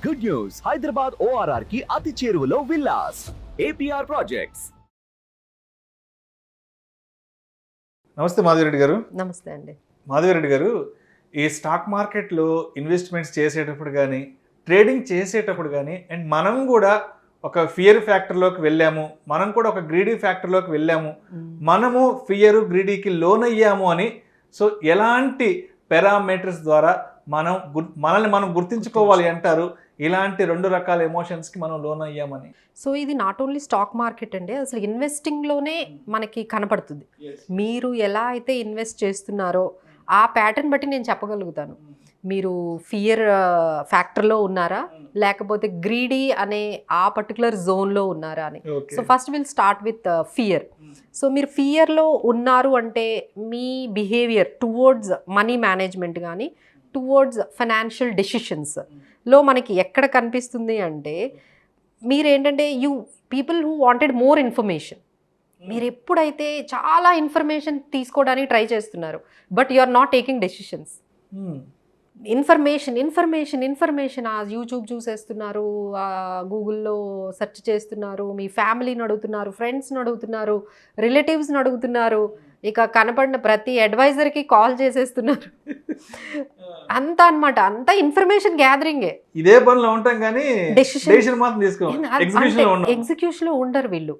Good news, Hyderabad ORR కి అతి చేరువలో విల్లాస్ APR ప్రాజెక్ట్స్. నమస్తే మాధవిరెడ్డి గారు. నమస్తే అండి. మాధవిరెడ్డి గారు, ఈ స్టాక్ మార్కెట్లో ఇన్వెస్ట్మెంట్స్ చేసేటప్పుడు కానీ ట్రేడింగ్ చేసేటప్పుడు కానీ అండ్ మనం కూడా ఒక ఫియర్ ఫ్యాక్టర్లోకి వెళ్ళాము, మనం కూడా ఒక గ్రీడీ ఫ్యాక్టర్లోకి వెళ్ళాము, మనము ఫియర్ గ్రీడీకి లోన్ అయ్యాము అని సో ఎలాంటి పారామీటర్స్ ద్వారా మనల్ని మనం గుర్తించుకోవాలి అంటారు? ఇలాంటి రెండు రకాల ఎమోషన్స్కి మనం లోన్ అయ్యామని. సో ఇది నాట్ ఓన్లీ స్టాక్ మార్కెట్ అండి, అసలు ఇన్వెస్టింగ్లోనే మనకి కనపడుతుంది. మీరు ఎలా అయితే ఇన్వెస్ట్ చేస్తున్నారో ఆ ప్యాటర్న్ బట్టి నేను చెప్పగలుగుతాను. మీరు ఫియర్ ఫ్యాక్టర్లో ఉన్నారా లేకపోతే గ్రీడీ అనే ఆ పర్టికులర్ జోన్లో ఉన్నారా అని. So first will start with fear. So మీరు ఫియర్లో ఉన్నారు అంటే మీ బిహేవియర్ టువర్డ్స్ మనీ మేనేజ్మెంట్ కానీ టువర్డ్స్ ఫైనాన్షియల్ డెసిషన్స్లో మనకి ఎక్కడ కనిపిస్తుంది అంటే మీరేంటంటే people who wanted more information. మీరు ఎప్పుడైతే చాలా ఇన్ఫర్మేషన్ తీసుకోవడానికి ట్రై చేస్తున్నారు but you are not taking decisions. Information ఆ యూట్యూబ్ చూసేస్తున్నారు, గూగుల్లో సెర్చ్ చేస్తున్నారు, మీ ఫ్యామిలీని అడుగుతున్నారు, ఫ్రెండ్స్ని అడుగుతున్నారు, రిలేటివ్స్ని అడుగుతున్నారు, ఇక కనపడిన ప్రతి అడ్వైజర్కి కాల్ చేసేస్తున్నారు. అంతా అనమాట, అంతా ఇన్ఫర్మేషన్ గ్యాదరింగే. ఇదే పనిలో ఉంటాం కానీ ఎగ్జిక్యూషన్లో ఉండరు వీళ్ళు.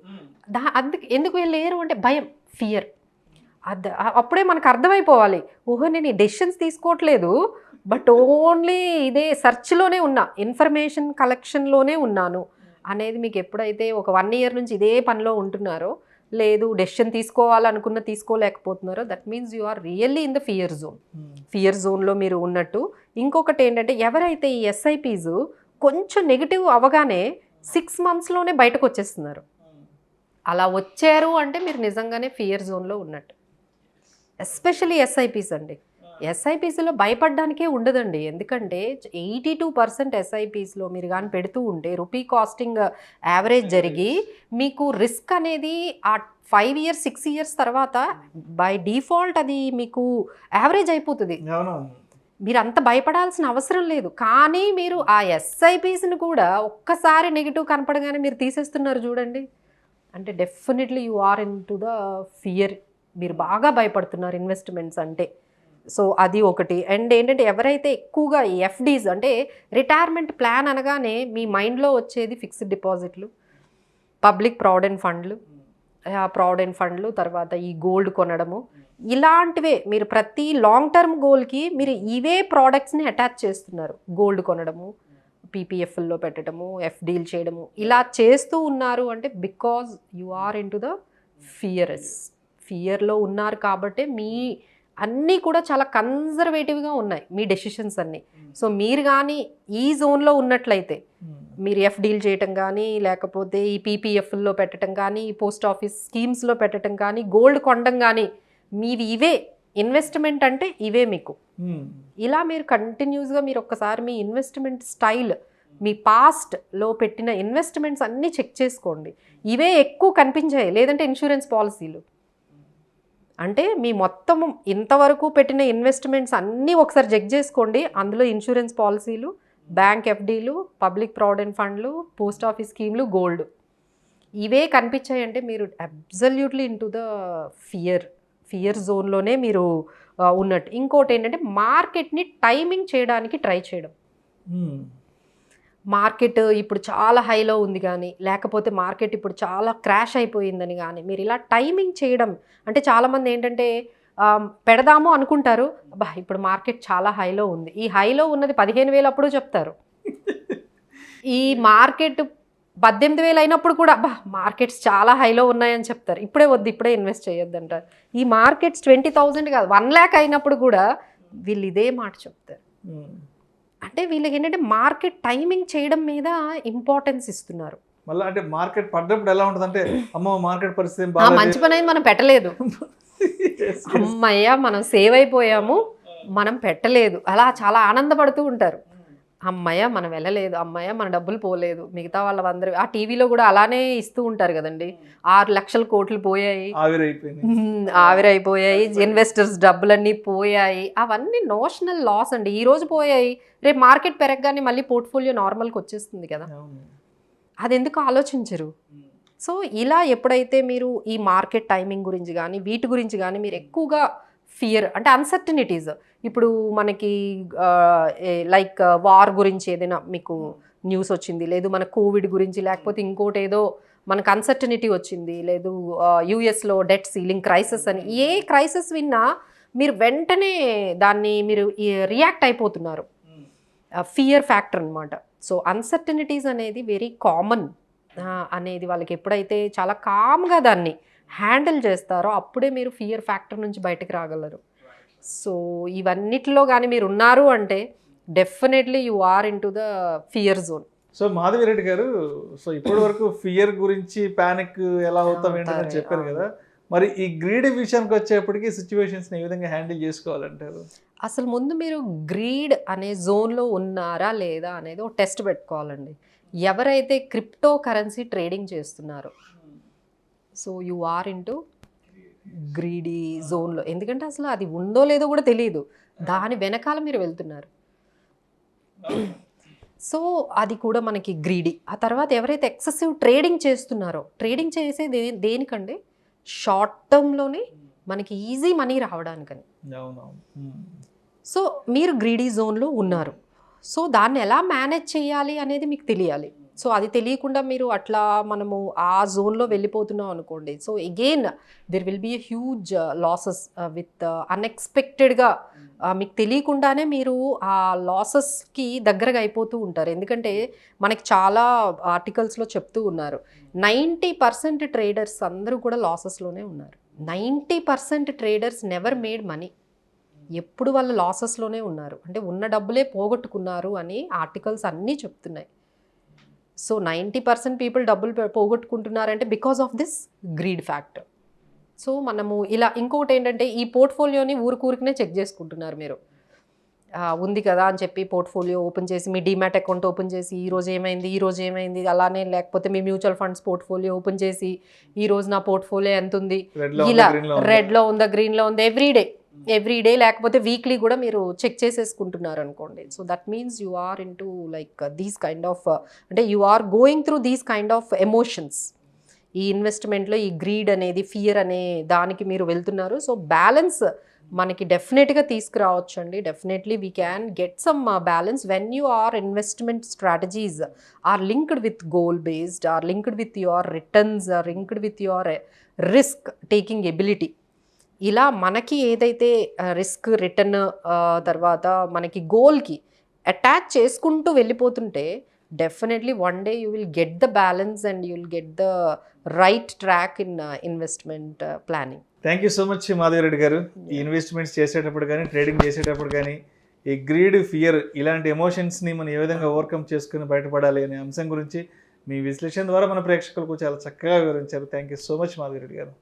అందుకు ఎందుకు వీళ్ళు లేరు అంటే భయం, ఫియర్. అప్పుడే మనకు అర్థమైపోవాలి, ఓహో నేను ఈ డెసిషన్స్ తీసుకోవట్లేదు బట్ ఓన్లీ ఇదే సెర్చ్లోనే ఉన్నా, ఇన్ఫర్మేషన్ కలెక్షన్లోనే ఉన్నాను అనేది మీకు ఎప్పుడైతే ఒక 1 year నుంచి ఇదే పనిలో ఉంటున్నారో, లేదు డెసిషన్ తీసుకోవాలనుకున్న తీసుకోలేకపోతున్నారో, that means you are really in the fear zone. Fear జోన్లో మీరు ఉన్నట్టు. ఇంకొకటి ఏంటంటే ఎవరైతే ఈ SIPs కొంచెం నెగిటివ్ అవగానే 6 monthsలోనే బయటకు వచ్చేస్తున్నారు, అలా వచ్చారు అంటే మీరు నిజంగానే ఫియర్ జోన్లో ఉన్నట్టు. ఎస్పెషల్లీ SIPs అండి. SIPsలో భయపడడానికే ఉండదండి, ఎందుకంటే 82% SIPsలో మీరు కానీ పెడుతూ ఉంటే రూపీ కాస్టింగ్ యావరేజ్ జరిగి మీకు రిస్క్ అనేది ఆ 5 years 6 years తర్వాత బై డిఫాల్ట్ అది మీకు యావరేజ్ అయిపోతుంది. మీరు అంత భయపడాల్సిన అవసరం లేదు. కానీ మీరు ఆ SIPsని కూడా ఒక్కసారి నెగిటివ్ కనపడగానే మీరు తీసేస్తున్నారు చూడండి, అంటే definitely you are in to the fear. మీరు బాగా భయపడుతున్నారు ఇన్వెస్ట్మెంట్స్ అంటే. సో అది ఒకటి. అండ్ ఏంటంటే ఎవరైతే ఎక్కువగా ఈ FDs అంటే రిటైర్మెంట్ ప్లాన్ అనగానే మీ మైండ్లో వచ్చేది ఫిక్స్డ్ డిపాజిట్లు, పబ్లిక్ ప్రావిడెంట్ ఫండ్లు, తర్వాత ఈ గోల్డ్ కొనడము, ఇలాంటివే. మీరు ప్రతి లాంగ్ టర్మ్ గోల్కి మీరు ఇవే ప్రోడక్ట్స్ని అటాచ్ చేస్తున్నారు. గోల్డ్ కొనడము, PPFల్లో పెట్టడము, FDలు చేయడము, ఇలా చేస్తూ ఉన్నారు అంటే because you are in to the ఫియర్లో ఉన్నారు కాబట్టి మీ అన్నీ కూడా చాలా కన్జర్వేటివ్గా ఉన్నాయి మీ డెసిషన్స్ అన్నీ. సో మీరు కానీ ఈ జోన్లో ఉన్నట్లయితే మీరు FDలు చేయటం కానీ లేకపోతే ఈ PPFల్లో పెట్టడం కానీ, పోస్ట్ ఆఫీస్ స్కీమ్స్లో పెట్టడం కానీ, గోల్డ్ కొనడం కానీ, మీవి ఇవే ఇన్వెస్ట్మెంట్ అంటే ఇవే మీకు. ఇలా మీరు కంటిన్యూస్గా మీరు ఒక్కసారి మీ ఇన్వెస్ట్మెంట్ స్టైల్, మీ పాస్ట్లో పెట్టిన ఇన్వెస్ట్మెంట్స్ అన్నీ చెక్ చేసుకోండి. ఇవే ఎక్కువ కనిపించాయి, లేదంటే ఇన్సూరెన్స్ పాలసీలు. అంటే మీ మొత్తం ఇంతవరకు పెట్టిన ఇన్వెస్ట్మెంట్స్ అన్నీ ఒకసారి చెక్ చేసుకోండి. అందులో ఇన్సూరెన్స్ పాలసీలు, బ్యాంక్ FDలు, పబ్లిక్ ప్రావిడెంట్ ఫండ్లు, పోస్ట్ ఆఫీస్ స్కీమ్లు, గోల్డ్, ఇవే కనిపించాయంటే మీరు absolutely in to the fear జోన్లోనే మీరు ఉన్నట్టు. ఇంకోటి ఏంటంటే మార్కెట్ని టైమింగ్ చేయడానికి ట్రై చేయడం. మార్కెట్ ఇప్పుడు చాలా హైలో ఉంది కానీ లేకపోతే మార్కెట్ ఇప్పుడు చాలా క్రాష్ అయిపోయిందని కానీ మీరు ఇలా టైమింగ్ చేయడం అంటే చాలామంది ఏంటంటే పెడదాము అనుకుంటారు, అబ్బా ఇప్పుడు మార్కెట్ చాలా హైలో ఉంది, ఈ హైలో ఉన్నది 15,000 అప్పుడు చెప్తారు, ఈ మార్కెట్ 18,000 అయినప్పుడు కూడా అబ్బా మార్కెట్స్ చాలా హైలో ఉన్నాయని చెప్తారు, ఇప్పుడే వద్దు ఇప్పుడే ఇన్వెస్ట్ చేయొద్దు అంటారు. ఈ మార్కెట్స్ 20,000 కాదు 1 lakh అయినప్పుడు కూడా వీళ్ళు ఇదే మాట చెప్తారు. అంటే వీళ్ళకి ఏంటంటే మార్కెట్ టైమింగ్ చేయడం మీద ఇంపార్టెన్స్ ఇస్తున్నారు. మళ్ళీ అంటే మార్కెట్ పడ్డప్పుడు ఎలా ఉంటుంది అంటే అమ్మో మార్కెట్ పరిస్థితి మంచి పని అయింది మనం పెట్టలేదు, అమ్మయ్య మనం సేవ్ అయిపోయాము మనం పెట్టలేదు, అలా చాలా ఆనందపడుతూ ఉంటారు. అమ్మయ్య మనం వెళ్ళలేదు, అమ్మయ్య మన డబ్బులు పోలేదు, మిగతా వాళ్ళందరూ ఆ టీవీలో కూడా అలానే ఇస్తూ ఉంటారు కదండి, 6 లక్షల కోట్లు పోయాయి, ఆవిరైపోయాయి, ఇన్వెస్టర్స్ డబ్బులన్నీ పోయాయి, అవన్నీ నోషనల్ లాస్ అండి. ఈ రోజు పోయాయి, రేపు మార్కెట్ పెరగగానే మళ్ళీ పోర్ట్ఫోలియో నార్మల్కి వచ్చేస్తుంది కదా, అది ఎందుకు ఆలోచించరు? సో ఇలా ఎప్పుడైతే మీరు ఈ మార్కెట్ టైమింగ్ గురించి కానీ వీటి గురించి కానీ మీరు ఎక్కువగా ఫియర్ అంటే అన్సర్టనిటీస్, ఇప్పుడు మనకి లైక్ వార్ గురించి ఏదైనా మీకు న్యూస్ వచ్చింది, లేదు మన కోవిడ్ గురించి, లేకపోతే ఇంకోటి ఏదో మనకు అన్సర్టనిటీ వచ్చింది, లేదు యుఎస్లో డెట్ సీలింగ్ క్రైసిస్ అని, ఏ క్రైసిస్ విన్నా మీరు వెంటనే దాన్ని మీరు రియాక్ట్ అయిపోతున్నారు, ఫియర్ ఫ్యాక్టర్ అనమాట. సో అన్సర్టనిటీస్ అనేది వెరీ కామన్ అనేది వాళ్ళకి ఎప్పుడైతే చాలా కామ్గా దాన్ని హ్యాండిల్ చేస్తారో అప్పుడే మీరు ఫియర్ ఫ్యాక్టర్ నుంచి బయటకు రాగలరు. సో ఇవన్నిటిలో కానీ మీరు ఉన్నారు అంటే definitely you are in to the fear zone. So Madhavi Reddy గారు, సో ఇప్పటి వరకు ఫియర్ గురించి ప్యానిక్ ఎలా అవుతాం ఏంటని చెప్పారు కదా, మరి ఈ గ్రీడ్ విషయానికి వచ్చేప్పటికి సిచ్యువేషన్స్ని ఏ విధంగా హ్యాండిల్ చేసుకోవాలంటారు? అసలు ముందు మీరు గ్రీడ్ అనే జోన్లో ఉన్నారా లేదా అనేది ఒక టెస్ట్ పెట్టుకోవాలండి. ఎవరైతే క్రిప్టో కరెన్సీ ట్రేడింగ్ చేస్తున్నారో, so you are into greedy జోన్లో, ఎందుకంటే అసలు అది ఉందో లేదో కూడా తెలియదు, దాని వెనకాల మీరు వెళ్తున్నారు. సో అది కూడా మనకి గ్రీడీ. ఆ తర్వాత ఎవరైతే ఎక్సెసివ్ ట్రేడింగ్ చేస్తున్నారో, ట్రేడింగ్ చేసేది దేనికండి, షార్ట్ టర్మ్లోనే మనకి ఈజీ మనీ రావడానికని. సో మీరు గ్రీడీ జోన్లో ఉన్నారు, సో దాన్ని ఎలా మేనేజ్ చేయాలి అనేది మీకు తెలియాలి. సో అది తెలియకుండా మీరు అట్లా మనము ఆ జోన్లో వెళ్ళిపోతున్నాం అనుకోండి, so again there will be a huge losses with అన్ఎక్స్పెక్టెడ్గా మీకు తెలియకుండానే మీరు ఆ లాసెస్కి దగ్గరగా అయిపోతూ ఉంటారు. ఎందుకంటే మనకి చాలా ఆర్టికల్స్లో చెప్తూ ఉన్నారు 90% ట్రేడర్స్ అందరూ కూడా లాసెస్లోనే ఉన్నారు. 90% ట్రేడర్స్ నెవర్ మేడ్ మనీ, ఎప్పుడు వాళ్ళు లాసెస్లోనే ఉన్నారు, అంటే ఉన్న డబ్బులే పోగొట్టుకున్నారు అని ఆర్టికల్స్ అన్నీ చెప్తున్నాయి. సో 90% పీపుల్ డబ్బులు పోగొట్టుకుంటున్నారంటే because of this greed factor. So మనము ఇలా ఇంకొకటి ఏంటంటే ఈ పోర్ట్ఫోలియోని ఊరికూరికనే చెక్ చేసుకుంటున్నారు మీరు, ఉంది కదా అని చెప్పి పోర్ట్ఫోలియో ఓపెన్ చేసి మీ డీమ్యాట్ అకౌంట్ ఓపెన్ చేసి ఈరోజు ఏమైంది అలానే, లేకపోతే మీ మ్యూచువల్ ఫండ్స్ పోర్ట్ఫోలియో ఓపెన్ చేసి ఈరోజు నా పోర్ట్ఫోలియో ఎంత ఉంది, ఇలా రెడ్లో ఉందా గ్రీన్లో ఉందా ఎవ్రీడే లేకపోతే వీక్లీ కూడా మీరు చెక్ చేసేసుకుంటున్నారు అనుకోండి. So that means you are in to like these kind of అంటే you are going through these kind of emotions. ఈ ఇన్వెస్ట్మెంట్లో ఈ గ్రీడ్ అనేది ఫియర్ అనే దానికి మీరు వెళ్తున్నారు. సో బ్యాలెన్స్ మనకి డెఫినెట్గా తీసుకురావచ్చు అండి. Definitely we can get some balance when you are investment strategies are linked with goal based, are linked with your returns, are linked with your risk taking ability. ఇలా మనకి ఏదైతే రిస్క్ రిటర్న్ తర్వాత మనకి గోల్కి attach చేసుకుంటూ వెళ్ళిపోతుంటే definitely one day you will get the balance and you will get the right track in investment planning. Thank you so much Madhavi Reddy గారు. ఈ investments చేసేటప్పుడు కానీ ట్రేడింగ్ చేసేటప్పుడు కానీ ఈ గ్రీడ్ ఫియర్ ఇలాంటి ఎమోషన్స్ని మనం ఏ విధంగా ఓవర్కమ్ చేసుకుని బయటపడాలి అనే అంశం గురించి మీ విశ్లేషణ ద్వారా మన ప్రేక్షకులకు చాలా చక్కగా వివరించారు. Thank you so much Madhavi Reddy గారు.